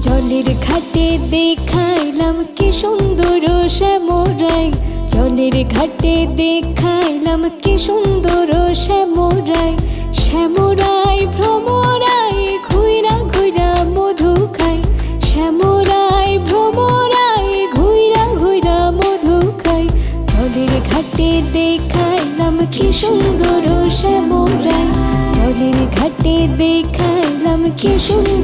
জলের ঘাটে দেখাইলাম কি সুন্দর শ্যামরাই, জলের ঘাটে দেখাইলাম কি সুন্দর শ্যামরাই। শ্যামরাই ভ্রমরাই ঘুইরা ঘুইরা মধু খাই, শ্যামরাই ভ্রমরাই ঘুইরা ঘুইরা মধু খাই। জলের ঘাটে দেখাইলাম কি সুন্দর শ্যামরাই, জলের ঘাটে দেখাইলাম কি সুন্দর